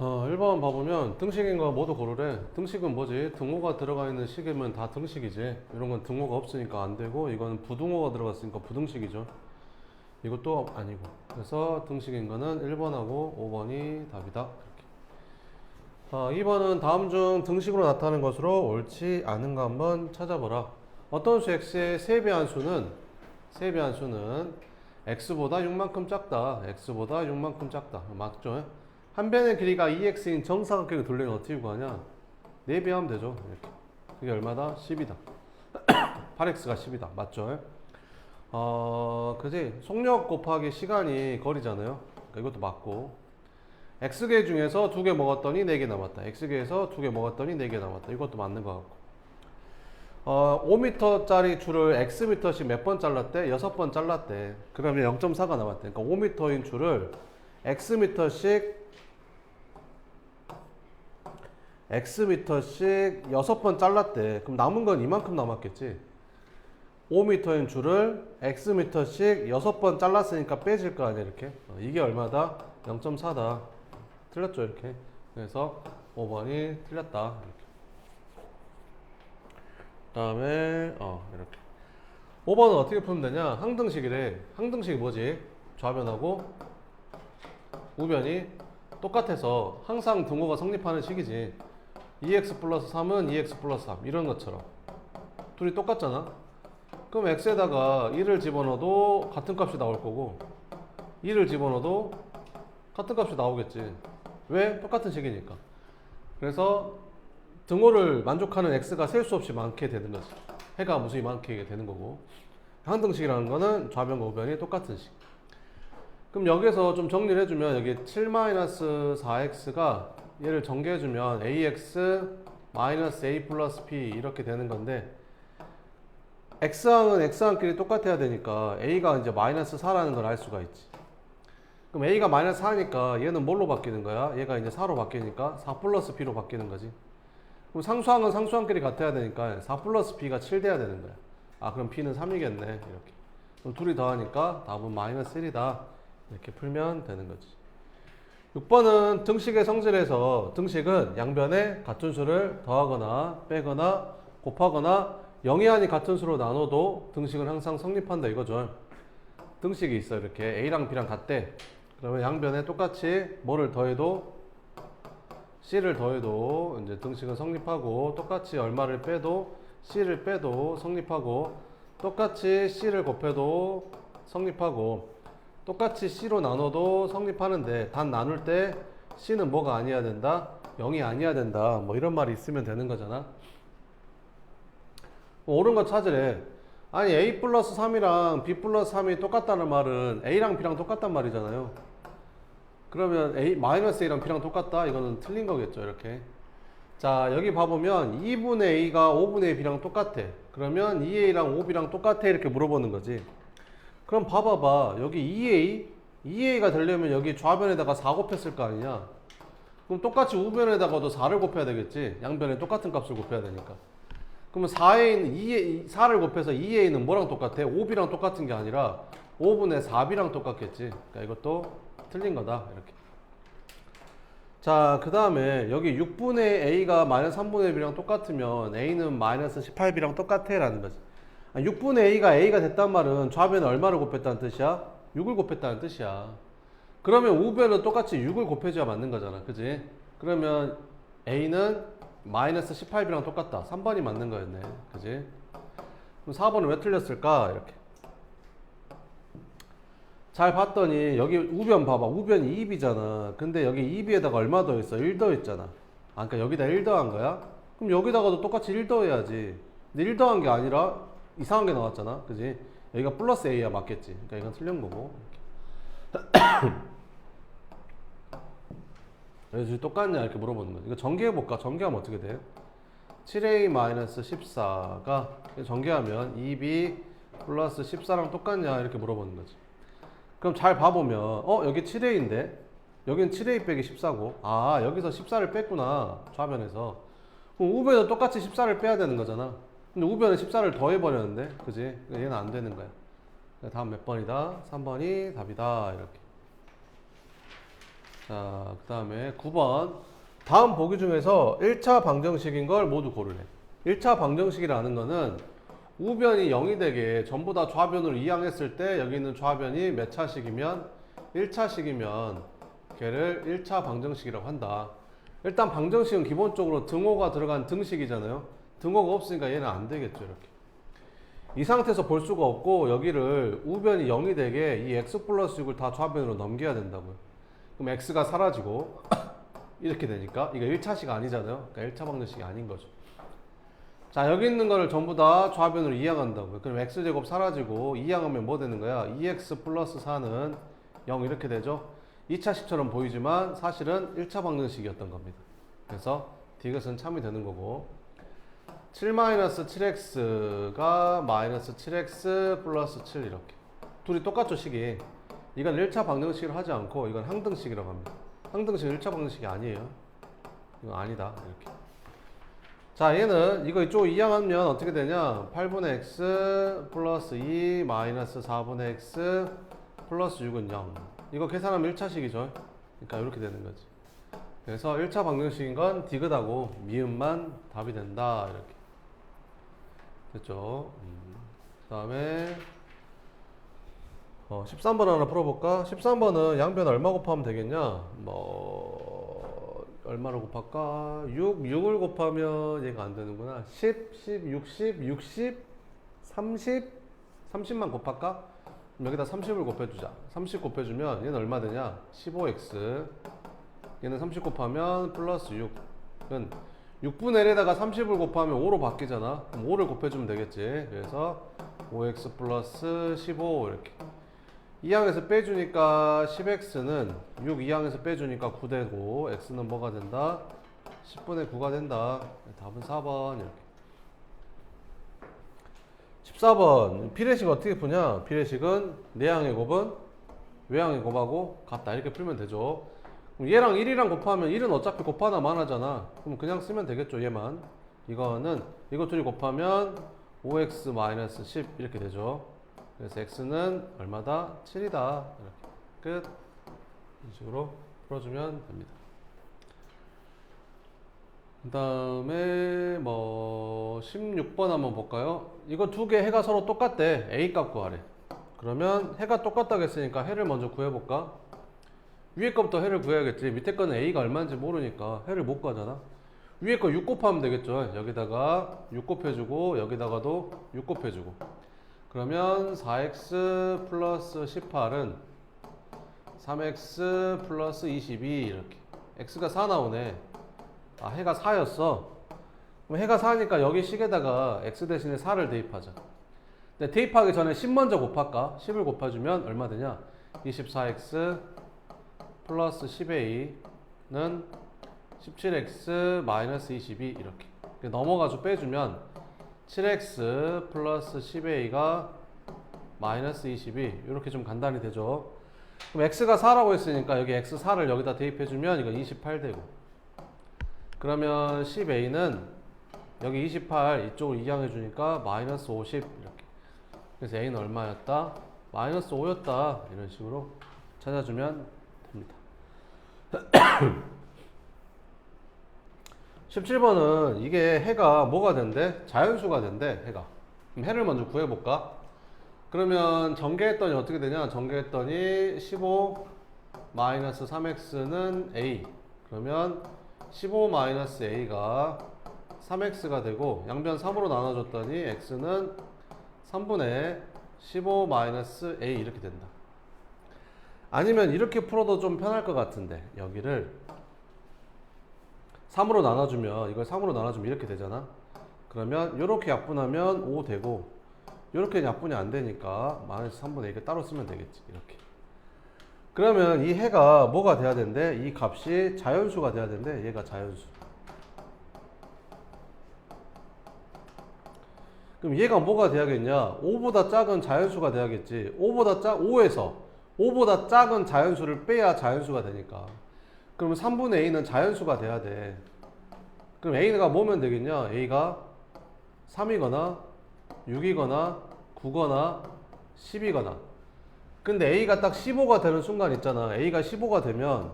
1번 봐보면 등식인 거 모두 고르래. 등식은 뭐지? 등호가 들어가 있는 식이면 다 등식이지. 이런 건 등호가 없으니까 안 되고, 이건 부등호가 들어갔으니까 부등식이죠. 이것도 아니고. 그래서 등식인 거는 1번하고 5번이 답이다. 이렇게. 2번은 다음 중 등식으로 나타나는 것으로 옳지 않은가 한번 찾아보라. 어떤 수 x의 세배한 수는 x보다 6만큼 작다. x보다 6만큼 작다. 맞죠? 한 변의 길이가 2x인 정사각형의 둘레는 어떻게 구하냐? 4배 하면 되죠. 이렇게. 그게 얼마다? 10이다. 8x가 10이다. 맞죠? 그지? 속력 곱하기 시간이 거리잖아요. 그러니까 이것도 맞고. x개 중에서 2개 먹었더니 4개 남았다. x개에서 2개 먹었더니 4개 남았다. 이것도 맞는 것 같고. 5m짜리 줄을 xm씩 몇 번 잘랐대? 6번 잘랐대. 그러면 0.4가 남았대. 그러니까 5m인 줄을 xm씩 6번 잘랐대. 그럼 남은 건 이만큼 남았겠지. 5m인 줄을 xm씩 6번 잘랐으니까 빼질 거 아니야, 이렇게. 이게 얼마다? 0.4다. 틀렸죠, 이렇게. 그래서 5번이 틀렸다. 이렇게. 다음에 이렇게 5번은 어떻게 풀면 되냐? 항등식이래. 항등식이 뭐지? 좌변하고 우변이 똑같아서 항상 등호가 성립하는 식이지. 2x 플러스 3은 2x 플러스 3 이런 것처럼 둘이 똑같잖아. 그럼 x에다가 1을 집어넣어도 같은 값이 나올 거고 2를 집어넣어도 같은 값이 나오겠지. 왜? 똑같은 식이니까. 그래서 등호를 만족하는 x가 셀 수 없이 많게 되는 거지. 해가 무수히 많게 되는 거고. 항등식이라는 거는 좌변과 우변이 똑같은 식. 그럼 여기서 좀 정리를 해주면 여기 7-4x가 얘를 전개해주면 ax a 플러스 b 이렇게 되는 건데 x항은 x항끼리 똑같아야 되니까 a가 이제 마이너스 4라는 걸 알 수가 있지. 그럼 a가 마이너스 4니까 얘는 뭘로 바뀌는 거야? 얘가 이제 4로 바뀌니까 4 플러스 b로 바뀌는 거지. 그럼 상수항은 상수항끼리 같아야 되니까 4 플러스 b가 7 돼야 되는 거야. 그럼 b는 3이겠네. 이렇게. 그럼 둘이 더하니까 답은 마이너스 1이다. 이렇게 풀면 되는 거지. 6번은 등식의 성질에서 등식은 양변에 같은 수를 더하거나 빼거나 곱하거나 0이 아닌 같은 수로 나눠도 등식은 항상 성립한다 이거죠. 등식이 있어. 이렇게 a랑 b랑 같대. 그러면 양변에 똑같이 뭐를 더해도 c를 더해도 이제 등식은 성립하고 똑같이 얼마를 빼도 c를 빼도 성립하고 똑같이 c를 곱해도 성립하고 똑같이 c로 나눠도 성립하는데 단 나눌 때 c는 뭐가 아니어야 된다? 0이 아니어야 된다. 뭐 이런 말이 있으면 되는 거잖아. 옳은 거 찾으래. 아니 a 플러스 3이랑 b 플러스 3이 똑같다는 말은 a랑 b랑 똑같단 말이잖아요. 그러면 마이너스 a랑 b랑 똑같다? 이거는 틀린 거겠죠, 이렇게. 자, 여기 봐보면 2분의 a가 5분의 b랑 똑같아. 그러면 2a랑 5b랑 똑같아 이렇게 물어보는 거지. 그럼 봐봐봐. 여기 2a가 되려면 여기 좌변에다가 4 곱했을 거 아니냐. 그럼 똑같이 우변에다가도 4를 곱해야 되겠지. 양변에 똑같은 값을 곱해야 되니까. 그러면 4를 곱해서 2a는 뭐랑 똑같아? 5b랑 똑같은 게 아니라 5분의 4b랑 똑같겠지. 그러니까 이것도 틀린 거다. 이렇게. 자, 그 다음에 여기 6분의 a가 마이너스 3분의 b랑 똑같으면 a는 마이너스 18b랑 똑같아 라는 거지. 6분의 a가 됐단 말은 좌변에 얼마를 곱했다는 뜻이야? 6을 곱했다는 뜻이야. 그러면 우변은 똑같이 6을 곱해줘야 맞는 거잖아. 그지? 그러면 a는 마이너스 18b랑 똑같다. 3번이 맞는 거였네. 그지? 그럼 4번은 왜 틀렸을까? 이렇게. 잘 봤더니 여기 우변 봐봐. 우변이 2b잖아. 근데 여기 2b에다가 얼마 더했어? 1 더했잖아. 그러니까 여기다 1 더한 거야? 그럼 여기다가도 똑같이 1 더해야지. 근데 1 더한 게 아니라 이상한 게 나왔잖아. 그지? 여기가 플러스 a야. 맞겠지? 그러니까 이건 틀린 거고. 여기 똑같냐? 이렇게 물어보는 거지. 이거 전개해볼까? 전개하면 어떻게 돼? 7a-14가 전개하면 2b 플러스 14랑 똑같냐? 이렇게 물어보는 거지. 그럼 잘 봐보면 여기 7a인데 여기는 7a 빼기 14고 여기서 14를 뺐구나. 좌변에서. 그럼 우변은 똑같이 14를 빼야 되는 거잖아. 근데 우변은 14를 더해버렸는데 그지? 얘는 안 되는 거야. 다음 몇 번이다? 3번이 답이다. 이렇게. 자, 그 다음에 9번. 다음 보기 중에서 1차 방정식인 걸 모두 고르래. 1차 방정식이라는 거는 우변이 0이 되게 전부 다 좌변으로 이항했을 때 여기 있는 좌변이 몇 차식이면 1차식이면 걔를 1차 방정식이라고 한다. 일단 방정식은 기본적으로 등호가 들어간 등식이잖아요. 등호가 없으니까 얘는 안 되겠죠. 이렇게. 이 상태에서 볼 수가 없고 여기를 우변이 0이 되게 이 x 플러스 6을 다 좌변으로 넘겨야 된다고요. 그럼 x가 사라지고 이렇게 되니까 이거 1차식 아니잖아요. 그러니까 1차 방정식이 아닌 거죠. 자, 여기 있는 거를 전부 다 좌변으로 이항한다고요. 그럼 x제곱 사라지고 이항하면 뭐 되는 거야? 2x 플러스 4는 0 이렇게 되죠. 2차식처럼 보이지만 사실은 1차 방정식이었던 겁니다. 그래서 디귿은 참이 되는 거고 7-7x가 마이너스 7x 플러스 7 이렇게 둘이 똑같죠 식이. 이건 1차 방정식을 하지 않고 이건 항등식이라고 합니다. 항등식은 1차 방정식이 아니에요. 이건 아니다 이렇게. 자, 얘는 이거 이쪽 이항하면 어떻게 되냐? 8분의 x 플러스 2 마이너스 4분의 x 플러스 6은 0. 이거 계산하면 1차식이죠. 그러니까 이렇게 되는 거지. 그래서 1차 방정식인 건 디귿하고 미음만 답이 된다 이렇게 됐죠. 그 다음에 13번 하나 풀어볼까? 13번은 양변 얼마 곱하면 되겠냐? 뭐 얼마로 곱할까? 6을 곱하면 얘가 안 되는구나. 10, 60, 30, 30만 곱할까? 그럼 여기다 30을 곱해주자. 30 곱해주면 얘는 얼마 되냐? 15x. 얘는 30 곱하면 플러스 6. 그건 6분의 1에다가 30을 곱하면 5로 바뀌잖아. 그럼 5를 곱해주면 되겠지. 그래서 5x 플러스 15 이렇게. 2항에서 빼주니까 10x는 6 2항에서 빼주니까 9 되고 x는 뭐가 된다? 10분의 9가 된다. 답은 4번 이렇게. 14번 비례식 어떻게 푸냐? 비례식은 내항의 곱은 외항의 곱하고 같다 이렇게 풀면 되죠. 그럼 얘랑 1이랑 곱하면 1은 어차피 곱하나 마나잖아. 그럼 그냥 쓰면 되겠죠. 얘만. 이거는 이거 둘이 곱하면 5x 10 이렇게 되죠. 그래서 x는 얼마다? 7이다. 이렇게 끝. 이 식으로 풀어주면 됩니다. 그 다음에 뭐 16번 한번 볼까요? 이거 두 개 해가 서로 똑같대. a 값 구하래. 그러면 해가 똑같다고 했으니까 해를 먼저 구해볼까? 위에 거부터 해를 구해야겠지. 밑에 거는 a가 얼마인지 모르니까 해를 못 구하잖아. 위에 거 6 곱하면 되겠죠. 여기다가 6 곱해주고 여기다가도 6 곱해주고 그러면 4x 플러스 18은 3x 플러스 22 이렇게. x가 4 나오네. 아, 해가 4였어. 그럼 해가 4니까 여기 식에다가 x 대신에 4를 대입하자. 근데 대입하기 전에 10 먼저 곱할까? 10을 곱해주면 얼마 되냐? 24x 플러스 10a는 17x 마이너스 22 이렇게. 넘어가서 빼주면 7x 플러스 10a가 마이너스 22 이렇게 좀 간단히 되죠. 그럼 x가 4라고 했으니까 여기 x4를 여기다 대입해주면 이건 28 되고 그러면 10a는 여기 28 이쪽을 이항해주니까 마이너스 50 이렇게. 그래서 a는 얼마였다? 마이너스 5였다. 이런 식으로 찾아주면 됩니다. 17번은 이게 해가 뭐가 된대? 자연수가 된대. 해가. 그럼 해를 먼저 구해볼까? 그러면 전개했더니 어떻게 되냐? 전개했더니 15 마이너스 3x는 a. 그러면 15 마이너스 a가 3x가 되고 양변 3으로 나눠줬더니 x는 3분의 15 마이너스 a 이렇게 된다. 아니면 이렇게 풀어도 좀 편할 것 같은데 여기를 3으로 나눠주면 이걸 3으로 나눠주면 이렇게 되잖아. 그러면 이렇게 약분하면 5 되고 이렇게 약분이 안 되니까 마이너스 3분의 2를 따로 쓰면 되겠지. 이렇게. 그러면 이 해가 뭐가 돼야 된대? 이 값이 자연수가 돼야 된대. 얘가 자연수. 그럼 얘가 뭐가 돼야겠냐? 5보다 작은 자연수가 돼야겠지. 5에서 5보다 작은 자연수를 빼야 자연수가 되니까. 그러면 3분의 a는 자연수가 돼야 돼. 그럼 a가 뭐면 되겠냐? a가 3이거나 6이거나 9거나 10이거나. 근데 a가 딱 15가 되는 순간 있잖아. a가 15가 되면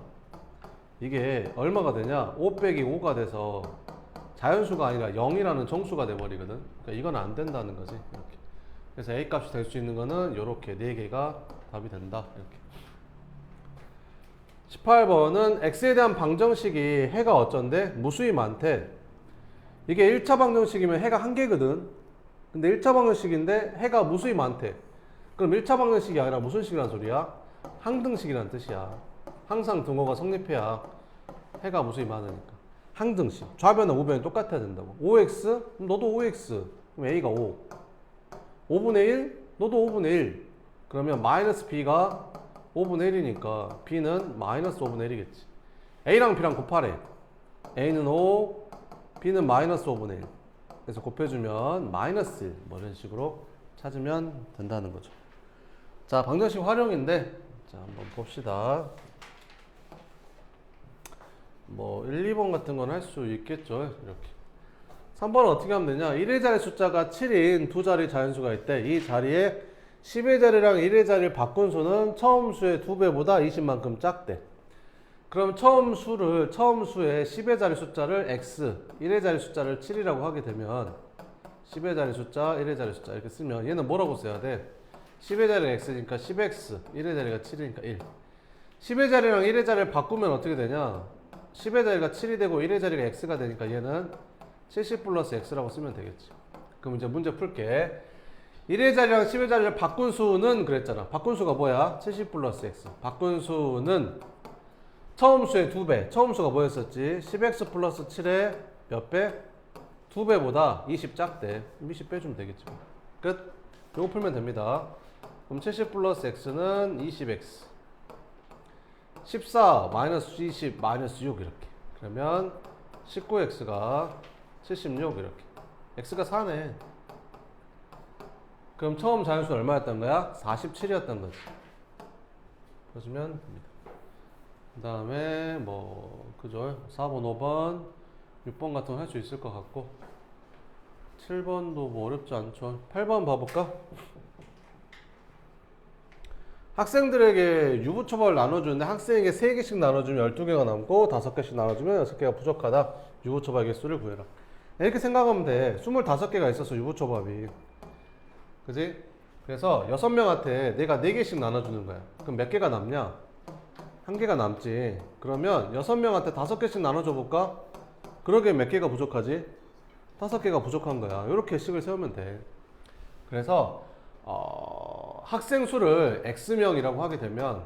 이게 얼마가 되냐? 5 빼기 5가 돼서 자연수가 아니라 0이라는 정수가 돼버리거든. 그러니까 이건 안 된다는 거지. 이렇게. 그래서 A 값이 될 수 있는 거는 이렇게 4개가 답이 된다. 이렇게. 18번은 x에 대한 방정식이 해가 어쩐데? 무수히 많대. 이게 1차 방정식이면 해가 1개거든. 근데 1차 방정식인데 해가 무수히 많대. 그럼 1차 방정식이 아니라 무슨 식이란 소리야? 항등식이란 뜻이야. 항상 등호가 성립해야 해가 무수히 많으니까. 항등식. 좌변과 우변이 똑같아야 된다고. 5x? 그럼 너도 5x. 그럼 a가 5. 5분의 1? 너도 5분의 1. 그러면 마이너스 b가 5분의 1이니까 b는 마이너스 5분의 1이겠지. a랑 b랑 곱하래. a는 5, b는 마이너스 5분의 1. 그래서 곱해주면 마이너스 1. 뭐 이런 식으로 찾으면 된다는 거죠. 자, 방정식 활용인데, 자, 한번 봅시다. 뭐 1, 2번 같은 건 할 수 있겠죠. 이렇게. 3번은 어떻게 하면 되냐? 1의 자리 숫자가 7인 두 자리 자연수가 있대. 이 자리에 10의 자리랑 1의 자리를 바꾼 수는 처음 수의 2배보다 20만큼 작대. 그럼 처음 수의 10의 자리 숫자를 x, 1의 자리 숫자를 7이라고 하게 되면 10의 자리 숫자, 1의 자리 숫자 이렇게 쓰면 얘는 뭐라고 써야 돼? 10의 자리가 x니까 10x, 1의 자리가 7이니까 1. 10의 자리랑 1의 자리를 바꾸면 어떻게 되냐? 10의 자리가 7이 되고 1의 자리가 x가 되니까 얘는 70 플러스 x라고 쓰면 되겠지. 그럼 이제 문제 풀게. 1의 자리랑 10의 자리를 바꾼 수는 그랬잖아. 바꾼 수가 뭐야? 70 플러스 x. 바꾼 수는 처음 수의 2배. 처음 수가 뭐였었지? 10x 플러스 7의 몇 배? 2배보다 20 작대. 20 빼주면 되겠지. 끝. 이거 풀면 됩니다. 그럼 70 플러스 x는 20x. 14 마이너스 20 마이너스 6 이렇게. 그러면 19x가 76 이렇게. x가 4네. 그럼 처음 자연수는 얼마였던 거야? 47이었던 거지. 그러시면 됩니다. 그 다음에 뭐 그죠? 4번, 5번, 6번 같은 거 할 수 있을 것 같고 7번도 뭐 어렵지 않죠. 8번 봐볼까? 학생들에게 유부초밥을 나눠주는데 학생에게 3개씩 나눠주면 12개가 남고 5개씩 나눠주면 6개가 부족하다. 유부초밥 개수를 구해라. 이렇게 생각하면 돼. 25개가 있었어, 유부초밥이. 그지? 그래서 6명한테 내가 4개씩 나눠주는 거야. 그럼 몇 개가 남냐? 1개가 남지. 그러면 6명한테 5개씩 나눠줘 볼까? 그러게 몇 개가 부족하지? 5개가 부족한 거야. 이렇게 식을 세우면 돼. 그래서 학생 수를 X명이라고 하게 되면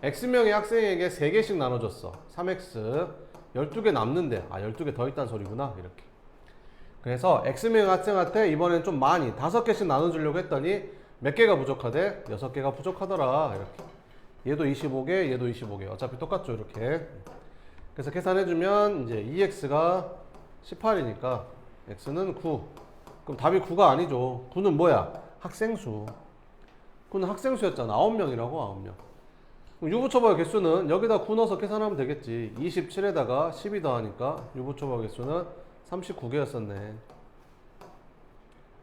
X명의 학생에게 3개씩 나눠줬어. 3X 12개 남는데 12개 더 있다는 소리구나. 이렇게. 그래서 X명 학생한테 이번엔 좀 많이 5개씩 나눠주려고 했더니 몇 개가 부족하대? 6개가 부족하더라. 이렇게. 얘도 25개, 얘도 25개. 어차피 똑같죠. 이렇게. 그래서 계산해주면 이제 2X가 18이니까 X는 9. 그럼 답이 9가 아니죠. 9는 뭐야? 학생수. 9는 학생수였잖아. 9명이라고 9명. 그럼 유부초밥 개수는 여기다 9 넣어서 계산하면 되겠지. 27에다가 12 더하니까 유부초밥 개수는 39개였었네.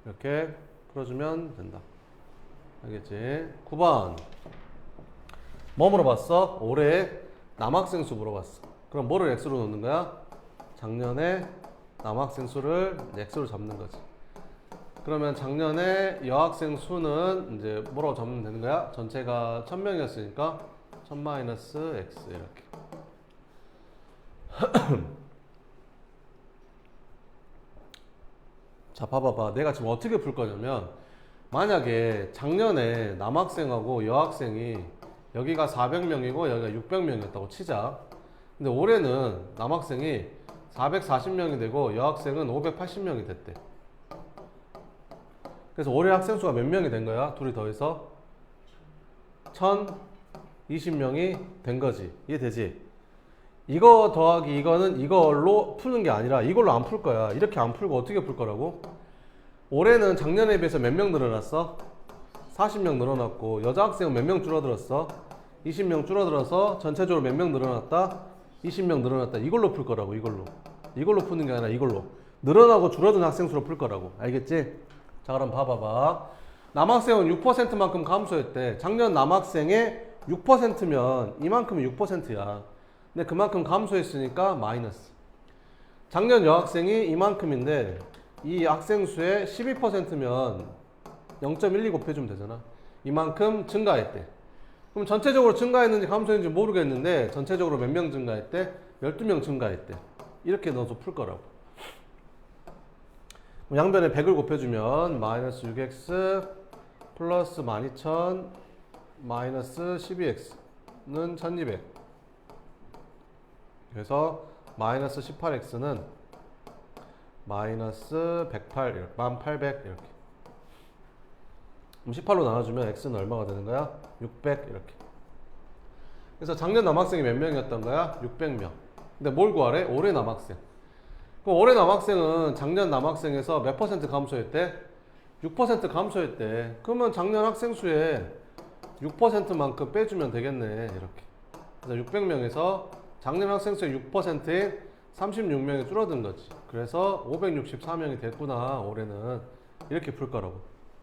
이렇게 풀어주면 된다. 알겠지? 9번. 뭐 물어봤어? 올해 남학생 수 물어봤어. 그럼 뭐를 X로 넣는 거야? 작년에 남학생 수를 X로 잡는 거지. 그러면 작년에 여학생 수는 이제 뭐라고 잡으면 되는 거야? 전체가 1000명이었으니까 1000 마이너스 X 이렇게. 자, 봐봐봐. 내가 지금 어떻게 풀 거냐면 만약에 작년에 남학생하고 여학생이 여기가 400명이고 여기가 600명이었다고 치자. 근데 올해는 남학생이 440명이 되고 여학생은 580명이 됐대. 그래서 올해 학생 수가 몇 명이 된 거야? 둘이 더해서 1020명이 된 거지. 이해되지? 이거 더하기 이거는 이걸로 푸는 게 아니라 이걸로 안 풀 거야. 이렇게 안 풀고 어떻게 풀 거라고? 올해는 작년에 비해서 몇 명 늘어났어? 40명 늘어났고 여자 학생은 몇 명 줄어들었어? 20명 줄어들어서 전체적으로 몇 명 늘어났다? 20명 늘어났다. 이걸로 풀 거라고. 이걸로 푸는 게 아니라 이걸로 늘어나고 줄어든 학생 수로 풀 거라고. 알겠지? 자, 그럼 봐봐봐. 남학생은 6%만큼 감소했대. 작년 남학생의 6%면 이만큼이 6%야. 근데 그만큼 감소했으니까 마이너스. 작년 여학생이 이만큼인데 이 학생 수의 12%면 0.12 곱해주면 되잖아. 이만큼 증가했대. 그럼 전체적으로 증가했는지 감소했는지 모르겠는데 전체적으로 몇 명 증가했대? 12명 증가했대. 이렇게 넣어서 풀 거라고. 양변에 100을 곱해주면 마이너스 6x 플러스 12,000 마이너스 12x는 1200. 그래서 마이너스 18x는 마이너스 108 이렇게 1800 이렇게. 그럼 18로 나눠주면 x는 얼마가 되는 거야? 600 이렇게. 그래서 작년 남학생이 몇 명이었던 거야? 600명. 근데 뭘 구하래? 올해 남학생. 그럼 올해 남학생은 작년 남학생에서 몇 퍼센트 감소했대? 6% 감소했대. 그러면 작년 학생 수에 6%만큼 빼주면 되겠네. 이렇게. 그래서 600명에서 작년 학생 수의 6%인 36명이 줄어든 거지. 그래서 564명이 됐구나. 올해는. 이렇게 풀 거라고.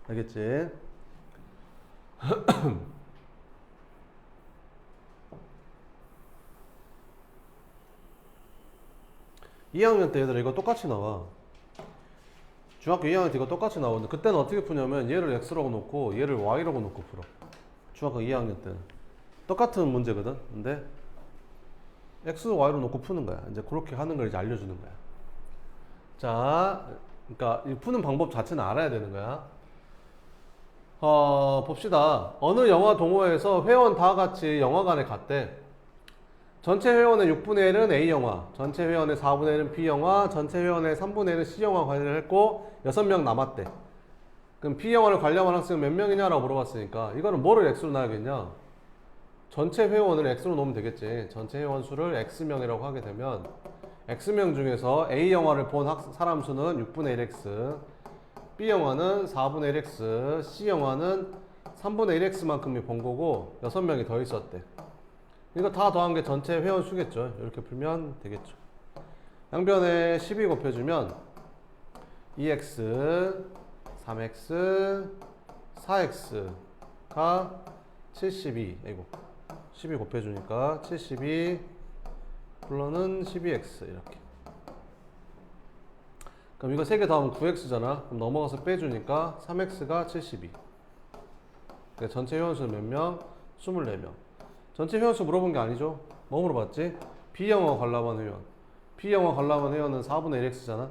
알겠지? 2학년 때 얘들아 이거 똑같이 나와. 중학교 2학년 때 이거 똑같이 나오는데 그때는 어떻게 푸냐면 얘를 x라고 놓고 얘를 y라고 놓고 풀어. 중학교 2학년 때는 똑같은 문제거든. 근데 x, y로 놓고 푸는 거야. 이제 그렇게 하는 걸 이제 알려주는 거야. 자, 그러니까 이 푸는 방법 자체는 알아야 되는 거야. 봅시다. 어느 영화 동호회에서 회원 다 같이 영화관에 갔대. 전체 회원의 6분의 1은 A영화, 전체 회원의 4분의 1은 B영화, 전체 회원의 3분의 1은 C영화 관련을 했고 6명 남았대. 그럼 B영화를 관람한 학생은 몇 명이냐라고 물어봤으니까 이거는 뭐를 X로 놔야겠냐? 전체 회원을 X로 놓으면 되겠지. 전체 회원 수를 X명이라고 하게 되면 X명 중에서 A영화를 본 사람 수는 6분의 1X, B영화는 4분의 1X, C영화는 3분의 1X만큼이 본 거고 6명이 더 있었대. 이거 다 더한 게 전체 회원 수겠죠. 이렇게 풀면 되겠죠. 양변에 12 곱해주면 2x, 3x, 4x가 72. 아이고, 12 곱해주니까 72 플러는 12x 이렇게. 그럼 이거 3개 더하면 9x잖아. 그럼 넘어가서 빼주니까 3x가 72. 그러니까 전체 회원 수는 몇 명? 24명. 전체 회원수 물어본 게 아니죠. 뭐 물어봤지? B영화 관람한 회원. B영화 관람한 회원은 4분의 1x잖아.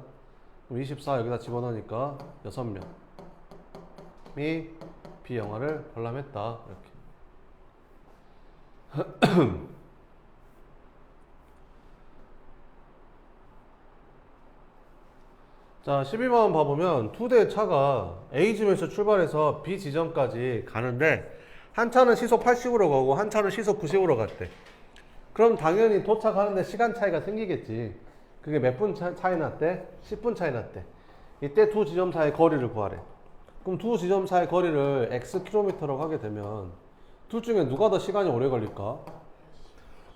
그럼 24 여기다 집어넣으니까 6명이 B영화를 관람했다. 이렇게. 자, 12번 봐보면 두 대의 차가 A지점에서 출발해서 B 지점까지 가는데 한 차는 시속 80으로 가고 한 차는 시속 90으로 갔대. 그럼 당연히 도착하는데 시간 차이가 생기겠지. 그게 몇 분 차이 났대? 10분 차이 났대. 이때 두 지점 사이의 거리를 구하래. 그럼 두 지점 사이의 거리를 x 킬로미터라고 하게 되면 둘 중에 누가 더 시간이 오래 걸릴까?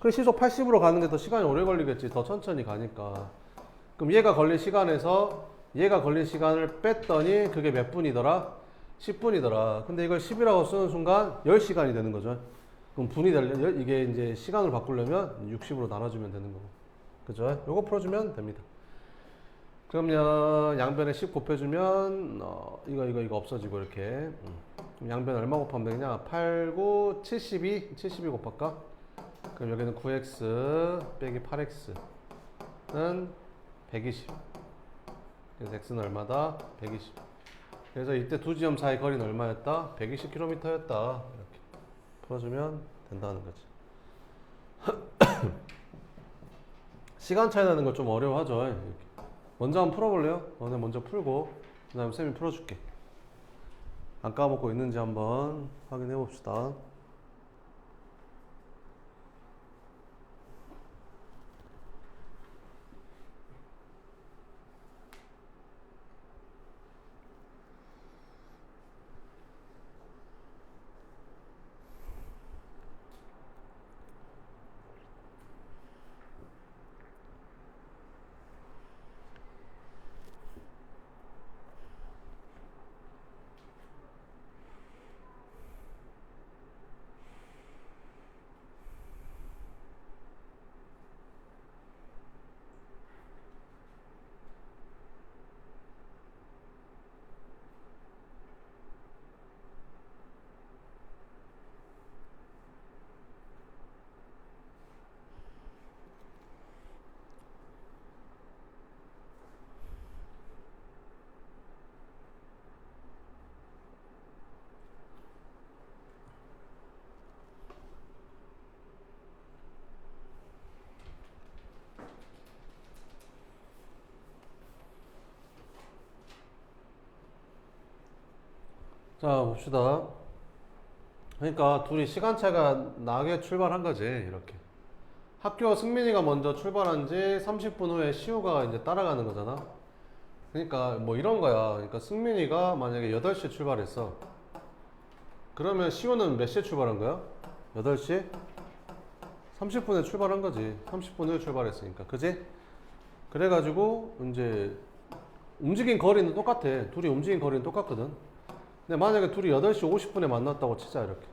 그래, 시속 80으로 가는데 더 시간이 오래 걸리겠지. 더 천천히 가니까. 그럼 얘가 걸린 시간에서 얘가 걸린 시간을 뺐더니 그게 몇 분이더라? 10분이더라. 근데 이걸 10이라고 쓰는 순간 10시간이 되는 거죠. 그럼 분이 되려 이게 이제 시간을 바꾸려면 60으로 나눠주면 되는 거고. 그죠? 요거 풀어주면 됩니다. 그러면 양변에 10 곱해주면 이거 없어지고 이렇게. 그럼 양변에 얼마 곱하면 되냐? 8, 9, 72 곱할까? 그럼 여기는 9x 빼기 8x는 120. 그래서 x는 얼마다? 120. 그래서 이때 두 지점 사이 거리는 얼마였다? 120km였다. 이렇게 풀어주면 된다는 거지. 시간 차이 나는 거 좀 어려워하죠. 이렇게. 먼저 한번 풀어볼래요? 너네 먼저 풀고 그 다음에 쌤이 풀어줄게. 안 까먹고 있는지 한번 확인해 봅시다. 자, 봅시다. 그러니까 둘이 시간차가 나게 출발한 거지. 이렇게. 학교 승민이가 먼저 출발한 지 30분 후에 시우가 이제 따라가는 거잖아. 그러니까 뭐 이런 거야. 그러니까 승민이가 만약에 8시에 출발했어. 그러면 시우는 몇 시에 출발한 거야? 8시? 30분에 출발한 거지. 30분 후에 출발했으니까. 그지? 그래가지고 이제 움직인 거리는 똑같아. 둘이 움직인 거리는 똑같거든. 근데 만약에 둘이 8시 50분에 만났다고 치자, 이렇게.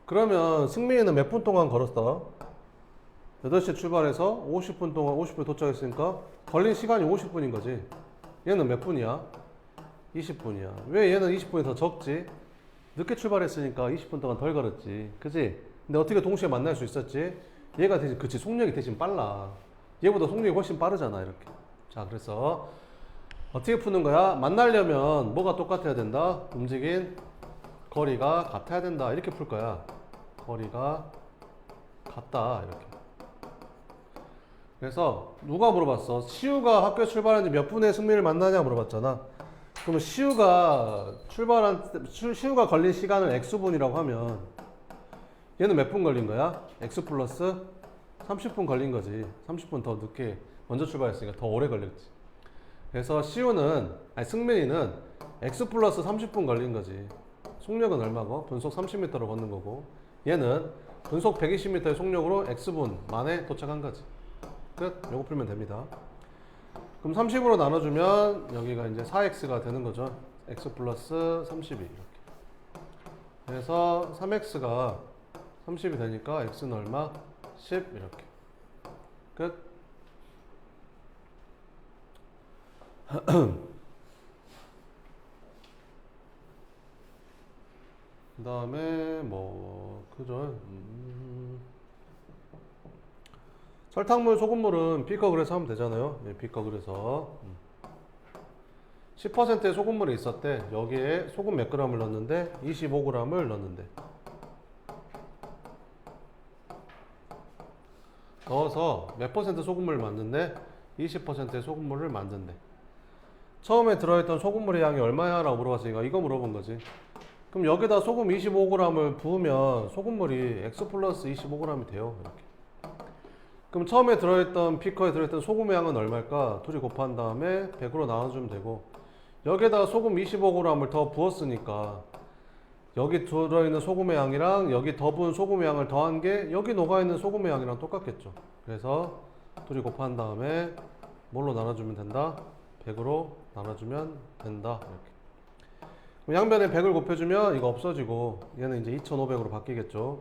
그러면 승민이는 몇 분 동안 걸었다? 8시에 출발해서 50분 동안 50분 도착했으니까 걸린 시간이 50분인 거지. 얘는 몇 분이야? 20분이야. 왜 얘는 20분이 더 적지? 늦게 출발했으니까 20분 동안 덜 걸었지. 그지? 근데 어떻게 동시에 만날 수 있었지? 얘가 대신, 그치, 속력이 대신 빨라. 얘보다 속력이 훨씬 빠르잖아, 이렇게. 자, 그래서 어떻게 푸는 거야? 만나려면 뭐가 똑같아야 된다? 움직인 거리가 같아야 된다. 이렇게 풀 거야. 거리가 같다. 이렇게. 그래서 누가 물어봤어? 시우가 학교 출발한 지 몇 분에 승민이를 만나냐 물어봤잖아. 그러면 시우가 걸린 시간을 x분이라고 하면 얘는 몇 분 걸린 거야? x 플러스 30분 걸린 거지. 30분 더 늦게 먼저 출발했으니까 더 오래 걸렸지. 그래서 승민이는 x 플러스 30분 걸린 거지. 속력은 얼마고? 분속 30m로 걷는 거고, 얘는 분속 120m의 속력으로 x분 만에 도착한 거지. 끝. 요거 풀면 됩니다. 그럼 30으로 나눠주면 여기가 이제 4x가 되는 거죠. x 플러스 32 이렇게. 그래서 3x가 30이 되니까 x는 얼마? 10 이렇게. 끝. 그 다음에 뭐 그죠. 설탕물, 소금물은 B거 그래서 하면 되잖아요. 예, B거 그래서 10%의 소금물이 있었대. 여기에 소금 몇 g을 넣었는데 25g을 넣었는데, 넣어서 몇 퍼센트 소금물을 만든대? 20%의 소금물을 만든대. 처음에 들어있던 소금물의 양이 얼마야? 라고 물어봤으니까 이거 물어본 거지. 그럼 여기다 소금 25g을 부으면 소금물이 x 플러스 25g이 돼요. 이렇게. 그럼 처음에 들어있던 비커에 들어있던 소금의 양은 얼마일까? 둘이 곱한 다음에 100으로 나눠주면 되고, 여기에다가 소금 25g을 더 부었으니까 여기 들어있는 소금의 양이랑 여기 더 부은 소금의 양을 더한 게 여기 녹아있는 소금의 양이랑 똑같겠죠. 그래서 둘이 곱한 다음에 뭘로 나눠주면 된다? 100으로 나눠주면 된다. 이렇게. 그럼 양변에 100을 곱해주면 이거 없어지고 얘는 이제 2500으로 바뀌겠죠.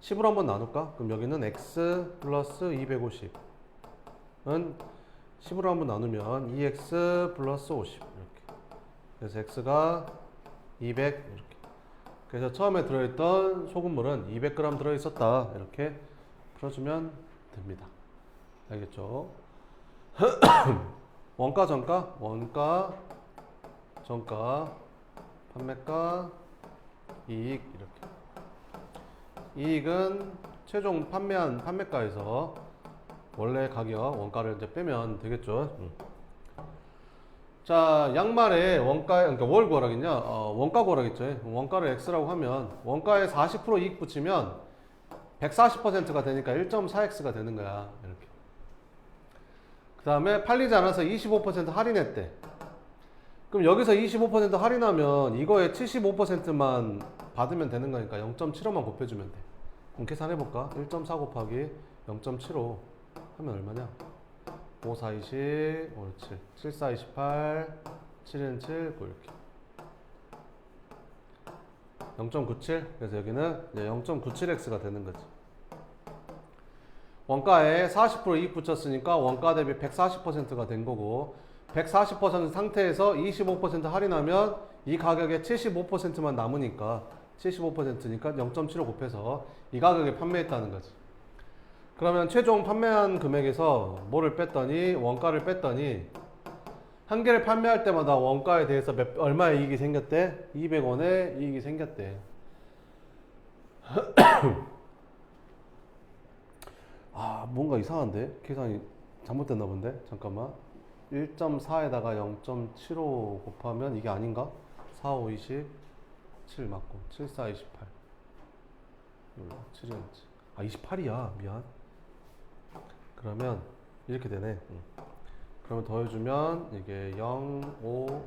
10으로 한번 나눌까? 그럼 여기는 x 플러스 250은 10으로 한번 나누면 2x 플러스 50 이렇게. 그래서 x가 200 이렇게. 그래서 처음에 들어있던 소금물은 200g 들어있었다. 이렇게 풀어주면 됩니다. 알겠죠? 원가, 정가, 원가, 정가, 판매가, 이익 이렇게. 이익은 최종 판매한 판매가에서 원래 가격 원가를 이제 빼면 되겠죠. 자, 양말에 원가, 그러니까 뭘 구하라겠냐? 원가 구하라겠죠. 원가를 x라고 하면 원가에 40% 이익 붙이면 140%가 되니까 1.4x가 되는 거야. 이렇게. 그 다음에 팔리지 않아서 25% 할인했대. 그럼 여기서 25% 할인하면 이거에 75%만 받으면 되는 거니까 0.75만 곱해주면 돼. 그럼 계산해볼까? 1.4 곱하기 0.75 하면 얼마냐? 5, 4, 20, 5, 7, 7, 4, 28, 7은 7, 9 이렇게. 0.97. 그래서 여기는 이제 0.97x가 되는 거지. 원가에 40% 이익 붙였으니까 원가 대비 140%가 된 거고, 140% 상태에서 25% 할인하면 이 가격에 75%만 남으니까 75%니까 0.75 곱해서 이 가격에 판매했다는 거지. 그러면 최종 판매한 금액에서 뭐를 뺐더니 원가를 뺐더니 한 개를 판매할 때마다 원가에 대해서 얼마의 이익이 생겼대? 200원의 이익이 생겼대. 아, 뭔가 이상한데? 계산이 잘못됐나 본데? 잠깐만. 1.4에다가 0.75 곱하면 이게 아닌가? 4, 5, 20, 7 맞고 7, 4, 28 몰라 7이었지. 아 28이야 미안. 그러면 이렇게 되네. 그러면 더해주면 이게 0, 5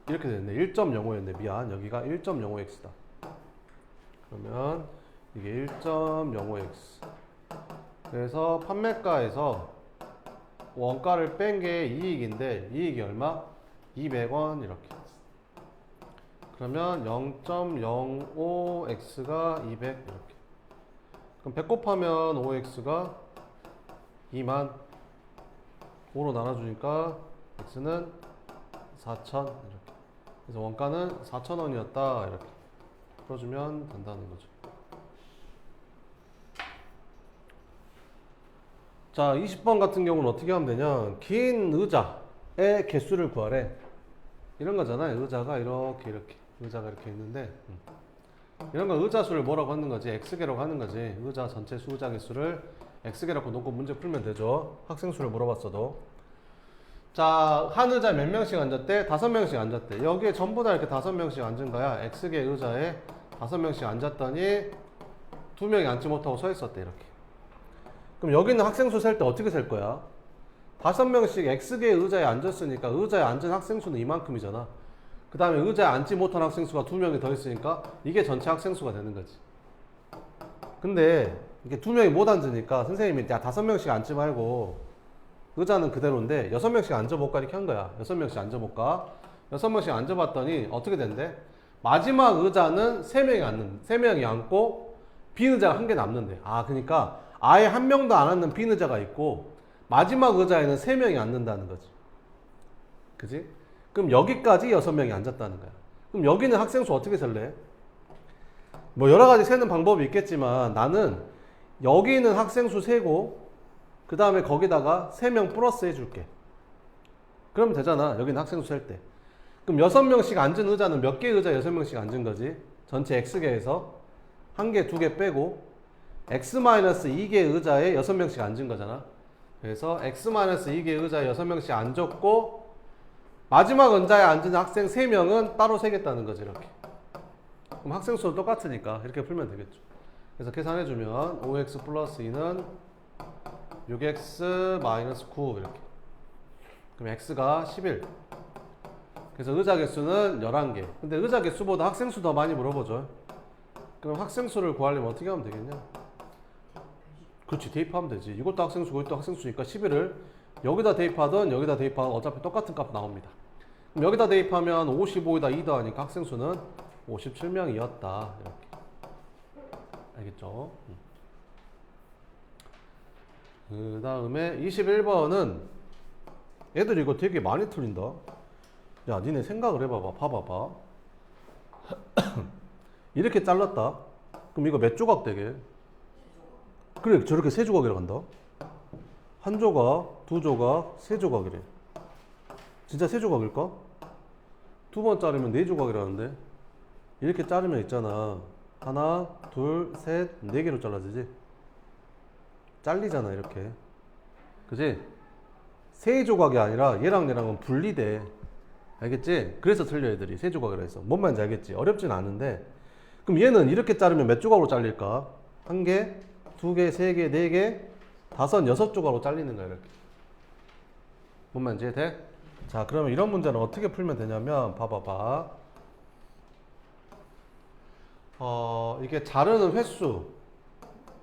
이렇게 됐네. 1.05였네. 미안. 여기가 1.05x다. 그러면 이게 1.05x. 그래서 판매가에서 원가를 뺀 게 이익인데 이익이 얼마? 200원 이렇게. 그러면 0.05x가 200 이렇게. 그럼 100 곱하면 5x가 2만 5로 나눠주니까 x는 4,000 이렇게. 그래서 원가는 4,000원이었다 이렇게 풀어주면 된다는 거죠. 자 20번 같은 경우는 어떻게 하면 되냐. 긴 의자의 개수를 구하래. 이런 거잖아요. 의자가 이렇게 의자가 이렇게 있는데 이런 거 의자 수를 뭐라고 하는 거지? x개라고 하는 거지. 의자 전체 수 의자 개수를 x개라고 놓고 문제 풀면 되죠. 학생 수를 물어봤어도. 자, 한 의자에 몇 명씩 앉았대? 5명씩 앉았대. 여기에 전부 다 이렇게 5명씩 앉은 거야. x개 의자에 5명씩 앉았더니 2명이 앉지 못하고 서 있었대. 이렇게. 그럼 여기는 학생 수 셀 때 어떻게 셀 거야? 5명씩 x개 의자에 앉았으니까 의자에 앉은 학생 수는 이만큼이잖아. 그 다음에 의자에 앉지 못한 학생 수가 2명이 더 있으니까 이게 전체 학생 수가 되는 거지. 근데 이게 2명이 못 앉으니까 선생님이 야 5명씩 앉지 말고 의자는 그대로인데 6명씩 앉아볼까 이렇게 한 거야. 6명씩 앉아볼까? 6명씩 앉아봤더니 어떻게 된대? 마지막 의자는 3명이 앉고 빈 의자가 1개 남는데. 아 그러니까 아예 1명도 안 앉는 빈 의자가 있고 마지막 의자에는 3명이 앉는다는 거지. 그지? 그럼 여기까지 6명이 앉았다는 거야. 그럼 여기는 학생 수 어떻게 셀래? 뭐 여러 가지 세는 방법이 있겠지만 나는 여기 있는 학생 수 세고 그 다음에 거기다가 3명 플러스 해줄게. 그러면 되잖아. 여기는 학생 수 셀 때. 그럼 6명씩 앉은 의자는 몇 개 의자 6명씩 앉은 거지? 전체 x개에서 1개, 2개 빼고 x-2개 의자에 6명씩 앉은 거잖아. 그래서 x-2개 의자에 6명씩 앉았고 마지막 의자에 앉은 학생 3명은 따로 세겠다는 거지. 이렇게. 그럼 학생 수는 똑같으니까 이렇게 풀면 되겠죠. 그래서 계산해주면 5x 플러스 2는 6x 마이너스 9 이렇게. 그럼 x가 11. 그래서 의자 개수는 11개. 근데 의자 개수보다 학생 수 더 많이 물어보죠. 그럼 학생 수를 구하려면 어떻게 하면 되겠냐? 그렇지, 대입하면 되지. 이것도 학생 수, 이것도 학생 수니까 11을 여기다 대입하든 여기다 대입하든 어차피 똑같은 값 나옵니다. 그럼 여기다 대입하면 55에다 2 더하니까 학생 수는 57명이었다. 이렇게. 알겠죠? 그 다음에 21번은 애들이 이거 되게 많이 틀린다. 야, 니네 생각을 해봐봐. 봐봐봐. 이렇게 잘랐다. 그럼 이거 몇 조각 되게? 그래, 저렇게 3조각이라고 한다. 1조각, 2조각, 3조각이래. 진짜 3조각일까? 2번 자르면 4조각이라는데. 이렇게 자르면 있잖아. 하나, 둘, 셋, 4개로 잘라지지? 잘리잖아, 이렇게. 그지? 3조각이 아니라 얘랑 얘랑은 분리돼. 알겠지? 그래서 틀려, 애들이. 3조각이라 해서. 뭔 말인지 알겠지? 어렵진 않은데. 그럼 얘는 이렇게 자르면 몇 조각으로 잘릴까? 1개, 2개, 3개, 4개, 5, 6조각으로 잘리는 거야, 이렇게. 뭔 말인지 돼? 자, 그러면 이런 문제는 어떻게 풀면 되냐면, 봐봐봐. 이게 자르는 횟수.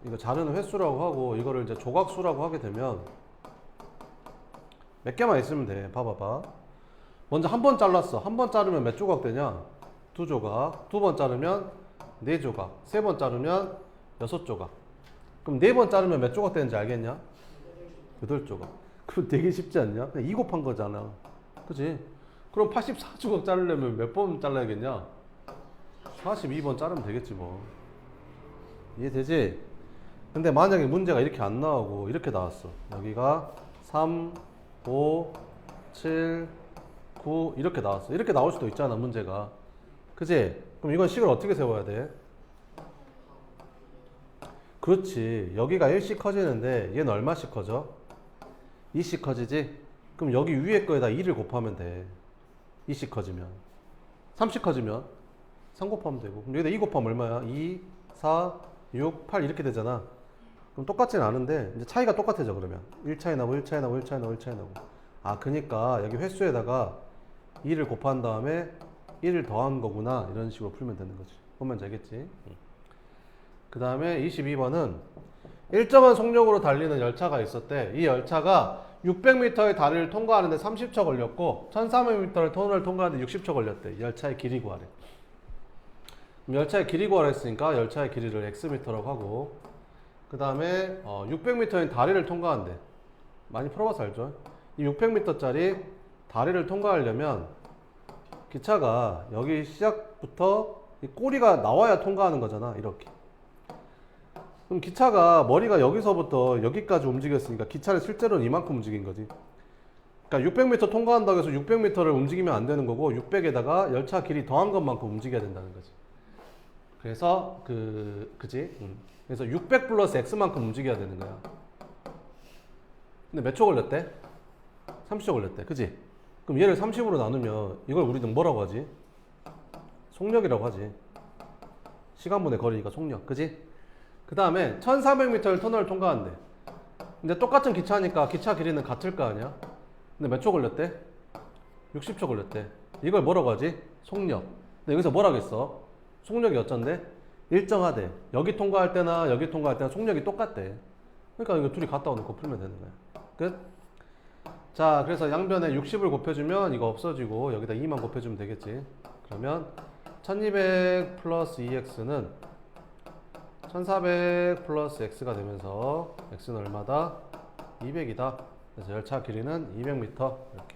이거 자르는 횟수라고 하고, 이거를 이제 조각수라고 하게 되면, 몇 개만 있으면 돼. 봐봐봐. 먼저 한 번 잘랐어. 한 번 자르면 몇 조각 되냐? 2조각. 2번 자르면 4조각. 3번 자르면 6조각. 그럼 4번 자르면 몇 조각 되는지 알겠냐? 8조각. 그럼 되게 쉽지 않냐? 그냥 2 곱한 거잖아. 그치? 그럼 84조각 자르려면 몇 번 잘라야겠냐? 42번 자르면 되겠지 뭐. 이해되지? 근데 만약에 문제가 이렇게 안 나오고 이렇게 나왔어. 여기가 3, 5, 7, 9 이렇게 나왔어. 이렇게 나올 수도 있잖아, 문제가. 그치? 그럼 이건 식을 어떻게 세워야 돼? 그렇지. 여기가 1씩 커지는데 얘는 얼마씩 커져? 2씩 커지지? 그럼 여기 위에 거에다 2를 곱하면 돼. 2씩 커지면. 3씩 커지면 3 곱하면 되고. 그럼 여기다 2 곱하면 얼마야? 2, 4, 6, 8 이렇게 되잖아. 그럼 똑같지는 않은데 이제 차이가 똑같아져 그러면. 1 차이 나고 1 차이 나고 1 차이 나고 1 차이 나고. 아 그니까 여기 횟수에다가 2를 곱한 다음에 1을 더한 거구나. 이런 식으로 풀면 되는 거지. 보면 되겠지. 그 다음에 22번은 일정한 속력으로 달리는 열차가 있었대. 이 열차가 600m의 다리를 통과하는데 30초 걸렸고 1300m의 터널을 통과하는데 60초 걸렸대. 열차의 길이 구하래. 열차의 길이 구하라 했으니까 열차의 길이를 xm라고 하고, 그 다음에 600m의 다리를 통과한대. 많이 풀어봐서 알죠? 이 600m짜리 다리를 통과하려면 기차가 여기 시작부터 이 꼬리가 나와야 통과하는 거잖아. 이렇게. 그럼 기차가 머리가 여기서부터 여기까지 움직였으니까 기차는 실제로는 이만큼 움직인 거지. 그러니까 600m 통과한다고 해서 600m를 움직이면 안 되는 거고 600에다가 열차 길이 더한 것만큼 움직여야 된다는 거지. 그래서 그지? 그래서 600 플러스 x만큼 움직여야 되는 거야. 근데 몇 초 걸렸대? 30초 걸렸대. 그지? 그럼 얘를 30으로 나누면 이걸 우리는 뭐라고 하지? 속력이라고 하지. 시간분의 거리니까 속력. 그지? 그 다음에 1400m를 터널을 통과한대. 근데 똑같은 기차니까 기차 길이는 같을 거 아니야? 근데 몇 초 걸렸대? 60초 걸렸대. 이걸 뭐라고 하지? 속력. 근데 여기서 뭐라고 했어? 속력이 어쩐데? 일정하대. 여기 통과할 때나 여기 통과할 때나 속력이 똑같대. 그러니까 이거 둘이 갖다 놓고 풀면 되는 거야. 끝? 자, 그래서 양변에 60을 곱해주면 이거 없어지고 여기다 2만 곱해주면 되겠지. 그러면 1200 플러스 2x는 1400 플러스 x가 되면서 x는 얼마다? 200이다. 그래서 열차 길이는 200m. 이렇게.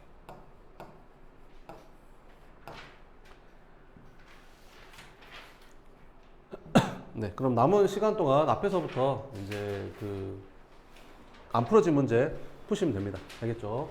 네, 그럼 남은 시간 동안 앞에서부터 이제 안 풀어진 문제 푸시면 됩니다. 알겠죠?